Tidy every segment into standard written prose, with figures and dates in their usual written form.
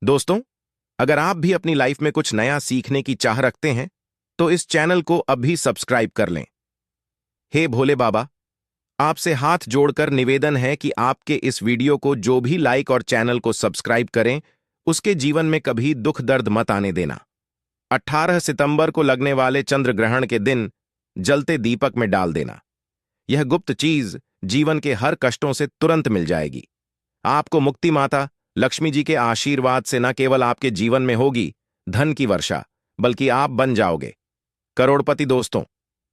दोस्तों, अगर आप भी अपनी लाइफ में कुछ नया सीखने की चाह रखते हैं तो इस चैनल को अभी सब्सक्राइब कर लें। हे भोले बाबा, आपसे हाथ जोड़कर निवेदन है कि आपके इस वीडियो को जो भी लाइक और चैनल को सब्सक्राइब करें, उसके जीवन में कभी दुख दर्द मत आने देना। 18 सितंबर को लगने वाले चंद्र ग्रहण के दिन जलते दीपक में डाल देना। यह गुप्त चीज जीवन के हर कष्टों से तुरंत मिल जाएगी। आपको मुक्ति माता लक्ष्मी जी के आशीर्वाद से न केवल आपके जीवन में होगी धन की वर्षा, बल्कि आप बन जाओगे करोड़पति। दोस्तों,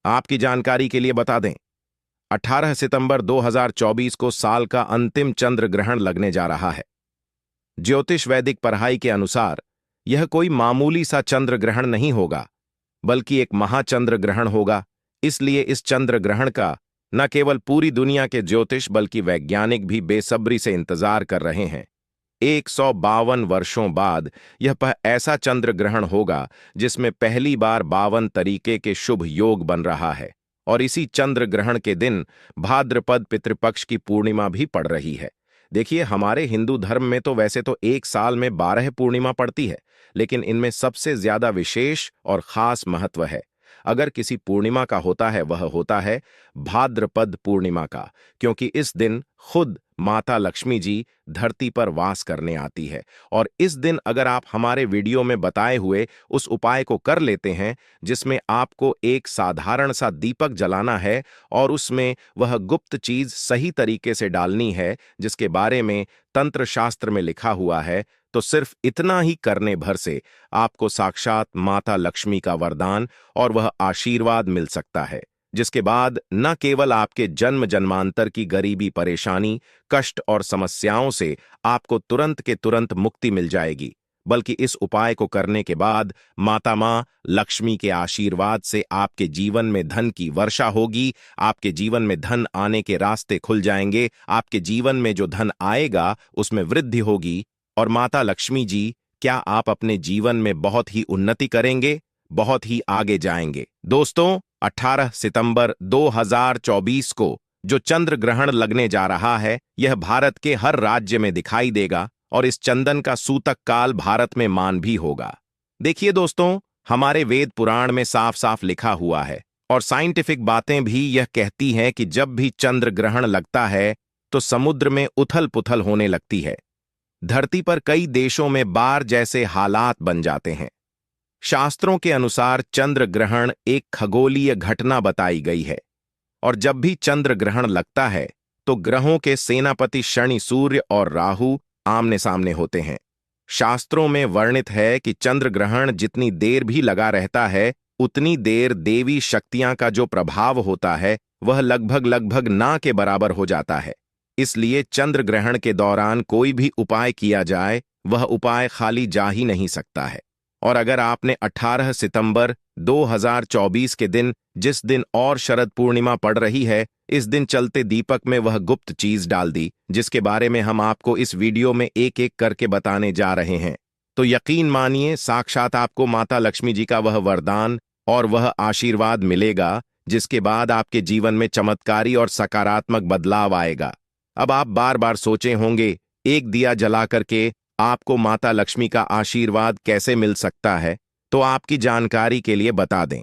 आपकी जानकारी के लिए बता दें, 18 सितंबर 2024 को साल का अंतिम चंद्र ग्रहण लगने जा रहा है। ज्योतिष वैदिक पढ़ाई के अनुसार यह कोई मामूली सा चंद्र ग्रहण नहीं होगा, बल्कि एक महाचंद्र ग्रहण होगा। इसलिए इस चंद्र ग्रहण का न केवल पूरी दुनिया के ज्योतिष बल्कि वैज्ञानिक भी बेसब्री से इंतजार कर रहे हैं। 152 वर्षों बाद यह ऐसा चंद्र ग्रहण होगा जिसमें पहली बार 52 तरीके के शुभ योग बन रहा है, और इसी चंद्र ग्रहण के दिन भाद्रपद पितृपक्ष की पूर्णिमा भी पड़ रही है। देखिए, हमारे हिंदू धर्म में तो वैसे तो एक साल में 12 पूर्णिमा पड़ती है, लेकिन इनमें सबसे ज्यादा विशेष और खास महत्व है। अगर किसी पूर्णिमा का होता है, वह होता है भाद्रपद पूर्णिमा का, क्योंकि इस दिन खुद माता लक्ष्मी जी धरती पर वास करने आती है। और इस दिन अगर आप हमारे वीडियो में बताए हुए उस उपाय को कर लेते हैं, जिसमें आपको एक साधारण सा दीपक जलाना है और उसमें वह गुप्त चीज सही तरीके से डालनी है जिसके बारे में तंत्र शास्त्र में लिखा हुआ है, तो सिर्फ इतना ही करने भर से आपको साक्षात माता लक्ष्मी का वरदान और वह आशीर्वाद मिल सकता है, जिसके बाद न केवल आपके जन्म जन्मांतर की गरीबी, परेशानी, कष्ट और समस्याओं से आपको तुरंत के तुरंत मुक्ति मिल जाएगी, बल्कि इस उपाय को करने के बाद माता मां लक्ष्मी के आशीर्वाद से आपके जीवन में धन की वर्षा होगी। आपके जीवन में धन आने के रास्ते खुल जाएंगे। आपके जीवन में जो धन आएगा उसमें वृद्धि होगी, और माता लक्ष्मी जी, क्या आप अपने जीवन में बहुत ही उन्नति करेंगे, बहुत ही आगे जाएंगे। दोस्तों, 18 सितंबर 2024 को जो चंद्र ग्रहण लगने जा रहा है, यह भारत के हर राज्य में दिखाई देगा, और इस चंदन का सूतक काल भारत में मान भी होगा। देखिए दोस्तों, हमारे वेद पुराण में साफ साफ लिखा हुआ है, और साइंटिफिक बातें भी यह कहती हैं कि जब भी चंद्र ग्रहण लगता है तो समुद्र में उथल पुथल होने लगती है। धरती पर कई देशों में बाढ़ जैसे हालात बन जाते हैं। शास्त्रों के अनुसार चंद्र ग्रहण एक खगोलीय घटना बताई गई है, और जब भी चंद्र ग्रहण लगता है तो ग्रहों के सेनापति शनि, सूर्य और राहु आमने सामने होते हैं। शास्त्रों में वर्णित है कि चंद्र ग्रहण जितनी देर भी लगा रहता है, उतनी देर देवी शक्तियां का जो प्रभाव होता है वह लगभग लगभग ना के बराबर हो जाता है। इसलिए चंद्र ग्रहण के दौरान कोई भी उपाय किया जाए, वह उपाय खाली जा ही नहीं सकता है। और अगर आपने 18 सितंबर 2024 के दिन, जिस दिन और शरद पूर्णिमा पड़ रही है, इस दिन चलते दीपक में वह गुप्त चीज डाल दी, जिसके बारे में हम आपको इस वीडियो में एक एक करके बताने जा रहे हैं, तो यकीन मानिए साक्षात आपको माता लक्ष्मी जी का वह वरदान और वह आशीर्वाद मिलेगा, जिसके बाद आपके जीवन में चमत्कारी और सकारात्मक बदलाव आएगा। अब आप बार बार सोचे होंगे, एक दिया जला करके आपको माता लक्ष्मी का आशीर्वाद कैसे मिल सकता है, तो आपकी जानकारी के लिए बता दें।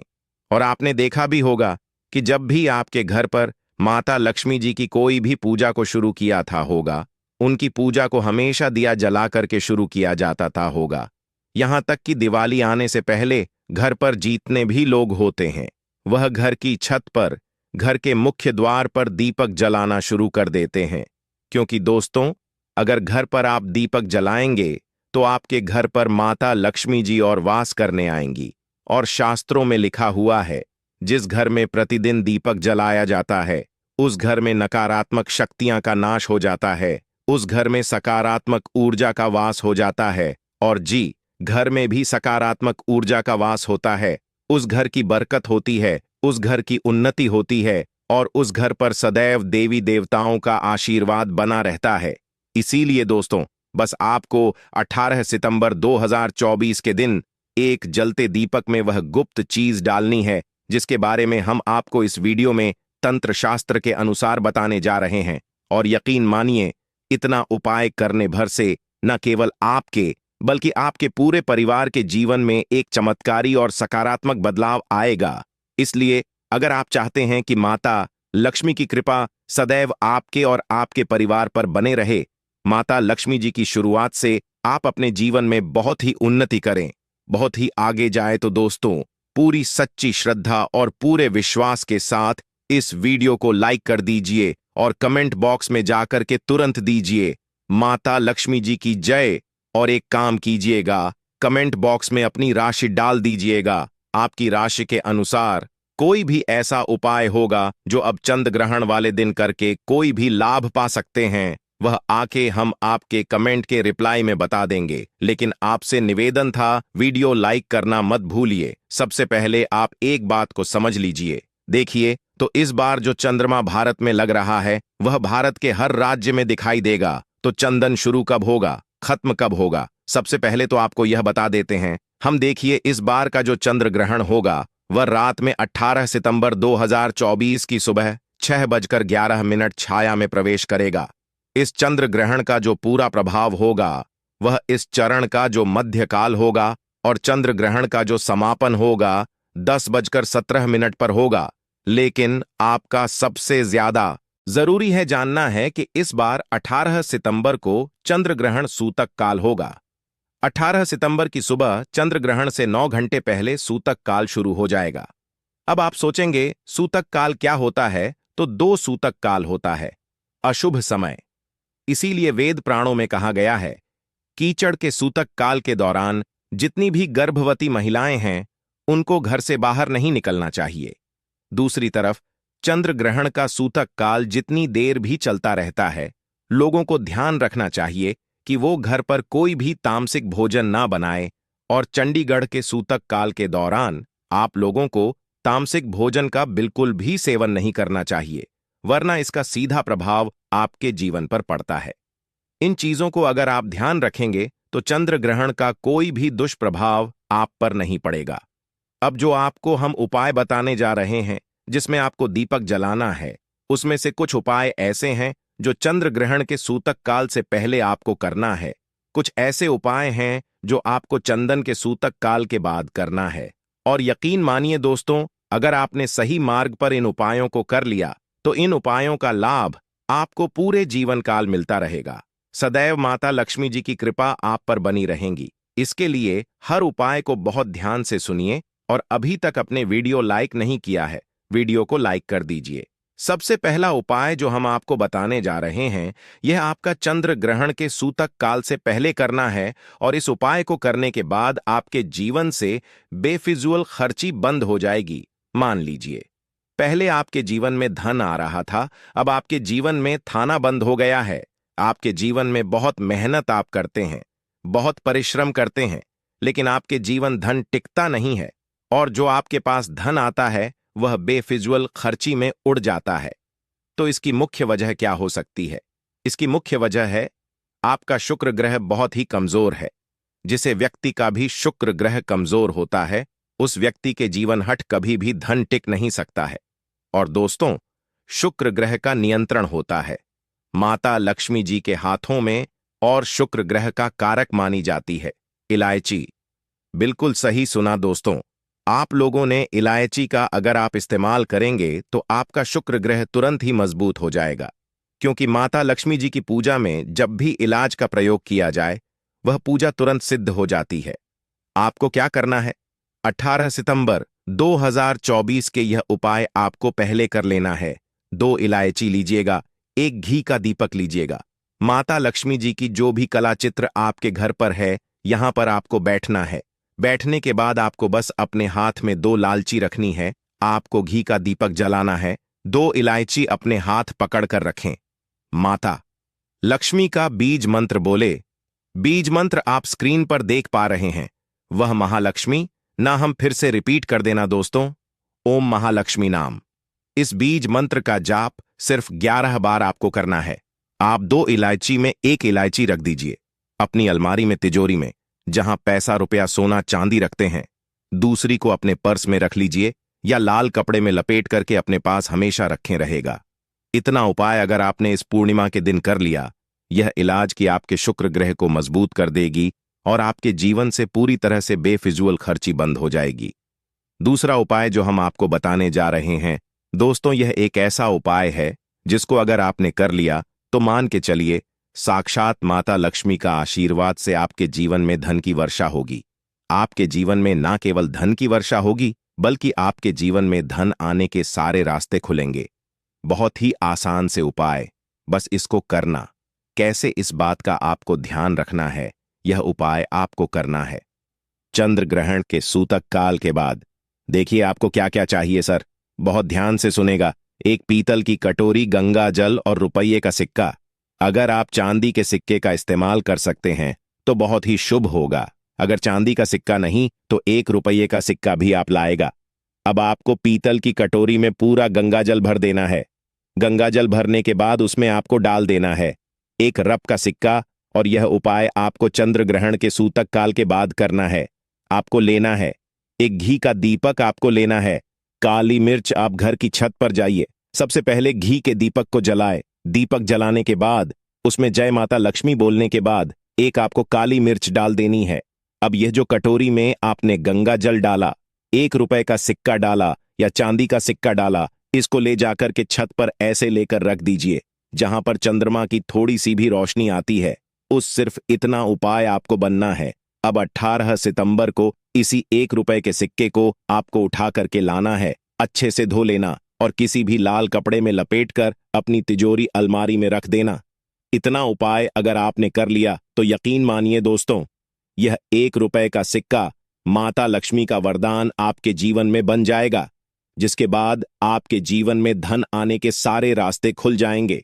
और आपने देखा भी होगा कि जब भी आपके घर पर माता लक्ष्मी जी की कोई भी पूजा को शुरू किया था होगा, उनकी पूजा को हमेशा दिया जला करके शुरू किया जाता था होगा। यहां तक कि दिवाली आने से पहले घर पर जितने भी लोग होते हैं, वह घर की छत पर, घर के मुख्य द्वार पर दीपक जलाना शुरू कर देते हैं, क्योंकि दोस्तों, अगर घर पर आप दीपक जलाएंगे तो आपके घर पर माता लक्ष्मी जी और वास करने आएंगी। और शास्त्रों में लिखा हुआ है, जिस घर में प्रतिदिन दीपक जलाया जाता है, उस घर में नकारात्मक शक्तियां का नाश हो जाता है, उस घर में सकारात्मक ऊर्जा का वास हो जाता है। और जी, घर में भी सकारात्मक ऊर्जा का वास होता है, उस घर की बरकत होती है, उस घर की उन्नति होती है, और उस घर पर सदैव देवी देवताओं का आशीर्वाद बना रहता है। इसीलिए दोस्तों, बस आपको 18 सितंबर 2024 के दिन एक जलते दीपक में वह गुप्त चीज डालनी है, जिसके बारे में हम आपको इस वीडियो में तंत्र शास्त्र के अनुसार बताने जा रहे हैं। और यकीन मानिए, इतना उपाय करने भर से न केवल आपके बल्कि आपके पूरे परिवार के जीवन में एक चमत्कारी और सकारात्मक बदलाव आएगा। इसलिए अगर आप चाहते हैं कि माता लक्ष्मी की कृपा सदैव आपके और आपके परिवार पर बने रहे, माता लक्ष्मी जी की शुरुआत से आप अपने जीवन में बहुत ही उन्नति करें, बहुत ही आगे जाए, तो दोस्तों पूरी सच्ची श्रद्धा और पूरे विश्वास के साथ इस वीडियो को लाइक कर दीजिए और कमेंट बॉक्स में जाकर के तुरंत दीजिए माता लक्ष्मी जी की जय। और एक काम कीजिएगा, कमेंट बॉक्स में अपनी राशि डाल दीजिएगा। आपकी राशि के अनुसार कोई भी ऐसा उपाय होगा जो अब चंद्र ग्रहण वाले दिन करके कोई भी लाभ पा सकते हैं, वह आके हम आपके कमेंट के रिप्लाई में बता देंगे। लेकिन आपसे निवेदन था, वीडियो लाइक करना मत भूलिए। सबसे पहले आप एक बात को समझ लीजिए। देखिए तो इस बार जो चंद्रमा भारत में लग रहा है वह भारत के हर राज्य में दिखाई देगा। तो चंदन शुरू कब होगा, खत्म कब होगा, सबसे पहले तो आपको यह बता देते हैं हम। देखिए इस बार का जो चंद्र ग्रहण होगा वह रात में 18 सितंबर 2024 की सुबह 6:11 छाया में प्रवेश करेगा। इस चंद्र ग्रहण का जो पूरा प्रभाव होगा वह इस चरण का जो मध्यकाल होगा और चंद्र ग्रहण का जो समापन होगा 10:17 पर होगा। लेकिन आपका सबसे ज्यादा जरूरी है जानना है कि इस बार 18 सितंबर को चंद्र ग्रहण सूतक काल होगा। 18 सितंबर की सुबह चंद्र ग्रहण से 9 घंटे पहले सूतक काल शुरू हो जाएगा। अब आप सोचेंगे सूतक काल क्या होता है, तो 2 सूतक काल होता है, अशुभ समय। इसीलिए वेद प्राणों में कहा गया है कीचड़ के सूतक काल के दौरान जितनी भी गर्भवती महिलाएं हैं उनको घर से बाहर नहीं निकलना चाहिए। दूसरी तरफ चंद्र ग्रहण का सूतक काल जितनी देर भी चलता रहता है, लोगों को ध्यान रखना चाहिए कि वो घर पर कोई भी तामसिक भोजन ना बनाए। और चंडीगढ़ के सूतक काल के दौरान आप लोगों को तामसिक भोजन का बिल्कुल भी सेवन नहीं करना चाहिए, वरना इसका सीधा प्रभाव आपके जीवन पर पड़ता है। इन चीजों को अगर आप ध्यान रखेंगे तो चंद्र ग्रहण का कोई भी दुष्प्रभाव आप पर नहीं पड़ेगा। अब जो आपको हम उपाय बताने जा रहे हैं जिसमें आपको दीपक जलाना है, उसमें से कुछ उपाय ऐसे हैं जो चंद्र ग्रहण के सूतक काल से पहले आपको करना है। कुछ ऐसे उपाय हैं जो आपको चंदन के सूतक काल के बाद करना है। और यकीन मानिए दोस्तों, अगर आपने सही मार्ग पर इन उपायों को कर लिया तो इन उपायों का लाभ आपको पूरे जीवन काल मिलता रहेगा। सदैव माता लक्ष्मी जी की कृपा आप पर बनी रहेगी। इसके लिए हर उपाय को बहुत ध्यान से सुनिए और अभी तक अपने वीडियो लाइक नहीं किया है, वीडियो को लाइक कर दीजिए। सबसे पहला उपाय जो हम आपको बताने जा रहे हैं यह आपका चंद्र ग्रहण के सूतक काल से पहले करना है। और इस उपाय को करने के बाद आपके जीवन से बेफिजूल खर्ची बंद हो जाएगी। मान लीजिए पहले आपके जीवन में धन आ रहा था, अब आपके जीवन में थाना बंद हो गया है। आपके जीवन में बहुत मेहनत आप करते हैं, बहुत परिश्रम करते हैं, लेकिन आपके जीवन धन टिकता नहीं है और जो आपके पास धन आता है वह बेफिजूल खर्ची में उड़ जाता है। तो इसकी मुख्य वजह क्या हो सकती है? इसकी मुख्य वजह है आपका शुक्र ग्रह बहुत ही कमजोर है। जिसे व्यक्ति का भी शुक्र ग्रह कमजोर होता है उस व्यक्ति के जीवन हट कभी भी धन टिक नहीं सकता है। और दोस्तों, शुक्र ग्रह का नियंत्रण होता है माता लक्ष्मी जी के हाथों में और शुक्र ग्रह का कारक मानी जाती है इलायची। बिल्कुल सही सुना दोस्तों, आप लोगों ने इलायची का अगर आप इस्तेमाल करेंगे तो आपका शुक्र ग्रह तुरंत ही मजबूत हो जाएगा। क्योंकि माता लक्ष्मी जी की पूजा में जब भी इलाज का प्रयोग किया जाए वह पूजा तुरंत सिद्ध हो जाती है। आपको क्या करना है, 18 सितंबर 2024 के यह उपाय आपको पहले कर लेना है। 2 इलायची लीजिएगा, 1 घी का दीपक लीजिएगा। माता लक्ष्मी जी की जो भी कला चित्र आपके घर पर है यहां पर आपको बैठना है। बैठने के बाद आपको बस अपने हाथ में 2 लालची रखनी है, आपको घी का दीपक जलाना है, 2 इलायची अपने हाथ पकड़ कर रखें। माता लक्ष्मी का बीज मंत्र बोले। बीज मंत्र आप स्क्रीन पर देख पा रहे हैं, वह महालक्ष्मी ना हम फिर से रिपीट कर देना दोस्तों, ओम महालक्ष्मी नाम। इस बीज मंत्र का जाप सिर्फ 11 बार आपको करना है। आप 2 इलायची में 1 इलायची रख दीजिए अपनी अलमारी में, तिजोरी में, जहां पैसा रुपया सोना चांदी रखते हैं। दूसरी को अपने पर्स में रख लीजिए या लाल कपड़े में लपेट करके अपने पास हमेशा रखे रहेगा। इतना उपाय अगर आपने इस पूर्णिमा के दिन कर लिया, यह इलाज की आपके शुक्र ग्रह को मजबूत कर देगी और आपके जीवन से पूरी तरह से बेफिजूल खर्ची बंद हो जाएगी। दूसरा उपाय जो हम आपको बताने जा रहे हैं दोस्तों, यह एक ऐसा उपाय है जिसको अगर आपने कर लिया तो मान के चलिए साक्षात माता लक्ष्मी का आशीर्वाद से आपके जीवन में धन की वर्षा होगी। आपके जीवन में ना केवल धन की वर्षा होगी बल्कि आपके जीवन में धन आने के सारे रास्ते खुलेंगे। बहुत ही आसान से उपाय, बस इसको करना। कैसे, इस बात का आपको ध्यान रखना है। यह उपाय आपको करना है चंद्र ग्रहण के सूतक काल के बाद। देखिए आपको क्या क्या चाहिए सर, बहुत ध्यान से सुनेगा। एक पीतल की कटोरी, गंगा जल और रुपये का सिक्का। अगर आप चांदी के सिक्के का इस्तेमाल कर सकते हैं तो बहुत ही शुभ होगा। अगर चांदी का सिक्का नहीं तो 1 रुपये का सिक्का भी आप लाएगा। अब आपको पीतल की कटोरी में पूरा गंगा जल भर देना है। गंगा जल भरने के बाद उसमें आपको डाल देना है 1 रप का सिक्का। और यह उपाय आपको चंद्र ग्रहण के सूतक काल के बाद करना है। आपको लेना है एक घी का दीपक, आपको लेना है काली मिर्च। आप घर की छत पर जाइए, सबसे पहले घी के दीपक को जलाए। दीपक जलाने के बाद उसमें जय माता लक्ष्मी बोलने के बाद एक आपको काली मिर्च डाल देनी है। अब यह जो कटोरी में आपने गंगा जल डाला, 1 रुपए का सिक्का डाला या चांदी का सिक्का डाला, इसको ले जाकर के छत पर ऐसे लेकर रख दीजिए जहां पर चंद्रमा की थोड़ी सी भी रोशनी आती है। उस सिर्फ इतना उपाय आपको बनना है। अब 18 सितंबर को इसी 1 रुपए के सिक्के को आपको उठा करके लाना है, अच्छे से धो लेना और किसी भी लाल कपड़े में लपेटकर अपनी तिजोरी अलमारी में रख देना। इतना उपाय अगर आपने कर लिया तो यकीन मानिए दोस्तों, यह 1 रुपए का सिक्का माता लक्ष्मी का वरदान आपके जीवन में बन जाएगा, जिसके बाद आपके जीवन में धन आने के सारे रास्ते खुल जाएंगे।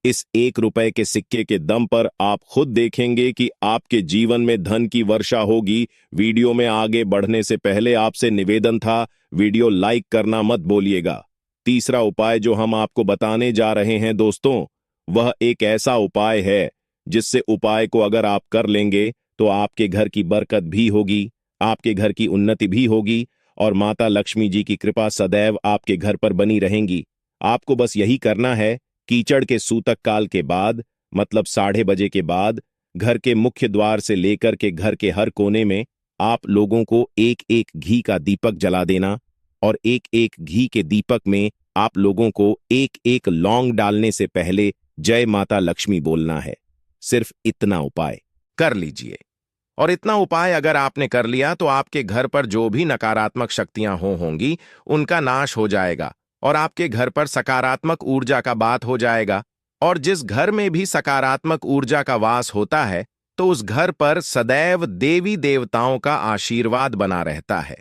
इस 1 रुपए के सिक्के के दम पर आप खुद देखेंगे कि आपके जीवन में धन की वर्षा होगी। वीडियो में आगे बढ़ने से पहले आपसे निवेदन था, वीडियो लाइक करना मत भूलिएगा। तीसरा उपाय जो हम आपको बताने जा रहे हैं दोस्तों, वह एक ऐसा उपाय है जिससे उपाय को अगर आप कर लेंगे तो आपके घर की बरकत भी होगी, आपके घर की उन्नति भी होगी और माता लक्ष्मी जी की कृपा सदैव आपके घर पर बनी रहेंगी। आपको बस यही करना है, कीचड़ के सूतक काल के बाद मतलब 6:30 के बाद घर के मुख्य द्वार से लेकर के घर के हर कोने में आप लोगों को 1-1 घी का दीपक जला देना और 1-1 घी के दीपक में आप लोगों को 1-1 लौंग डालने से पहले जय माता लक्ष्मी बोलना है। सिर्फ इतना उपाय कर लीजिए। और इतना उपाय अगर आपने कर लिया तो आपके घर पर जो भी नकारात्मक शक्तियां होंगी उनका नाश हो जाएगा और आपके घर पर सकारात्मक ऊर्जा का बात हो जाएगा। और जिस घर में भी सकारात्मक ऊर्जा का वास होता है तो उस घर पर सदैव देवी देवताओं का आशीर्वाद बना रहता है।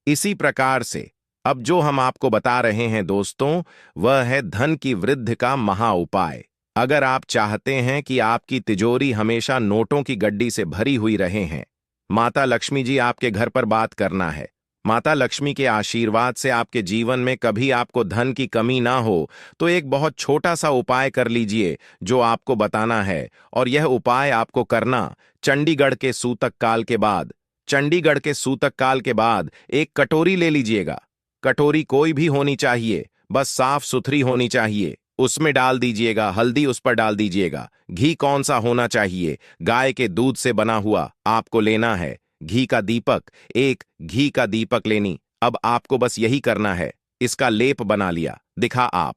इसी प्रकार से अब जो हम आपको बता रहे हैं दोस्तों, वह है धन की वृद्धि का महा उपाय। अगर आप चाहते हैं कि आपकी तिजोरी हमेशा नोटों की गड्डी से भरी हुई रहे हैं, माता लक्ष्मी जी आपके घर पर बात करना है, माता लक्ष्मी के आशीर्वाद से आपके जीवन में कभी आपको धन की कमी ना हो, तो एक बहुत छोटा सा उपाय कर लीजिए जो आपको बताना है। और यह उपाय आपको करना चंडीगढ़ के सूतक काल के बाद। चंडीगढ़ के सूतक काल के बाद एक कटोरी ले लीजिएगा। कटोरी कोई भी होनी चाहिए, बस साफ सुथरी होनी चाहिए। उसमें डाल दीजिएगा हल्दी, उस पर डाल दीजिएगा घी। कौन सा होना चाहिए? गाय के दूध से बना हुआ आपको लेना है। घी का दीपक, 1 घी का दीपक लेनी। अब आपको बस यही करना है, इसका लेप बना लिया, दिखा आप।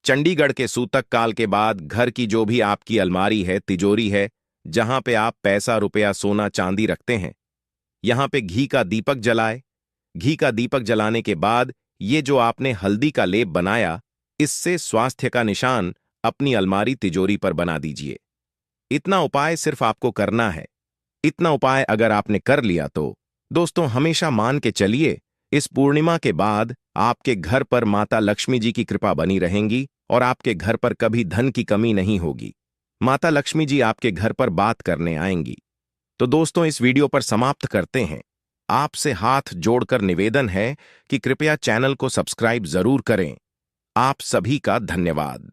चंडीगढ़ के सूतक काल के बाद घर की जो भी आपकी अलमारी है, तिजोरी है, जहां पे आप पैसा रुपया सोना चांदी रखते हैं, यहां पे घी का दीपक जलाए। घी का दीपक जलाने के बाद ये जो आपने हल्दी का लेप बनाया, इससे स्वास्थ्य का निशान अपनी अलमारी तिजोरी पर बना दीजिए। इतना उपाय सिर्फ आपको करना है। इतना उपाय अगर आपने कर लिया तो दोस्तों हमेशा मान के चलिए, इस पूर्णिमा के बाद आपके घर पर माता लक्ष्मी जी की कृपा बनी रहेंगी और आपके घर पर कभी धन की कमी नहीं होगी। माता लक्ष्मी जी आपके घर पर बात करने आएंगी। तो दोस्तों इस वीडियो पर समाप्त करते हैं। आपसे हाथ जोड़कर निवेदन है कि कृपया चैनल को सब्सक्राइब जरूर करें। आप सभी का धन्यवाद।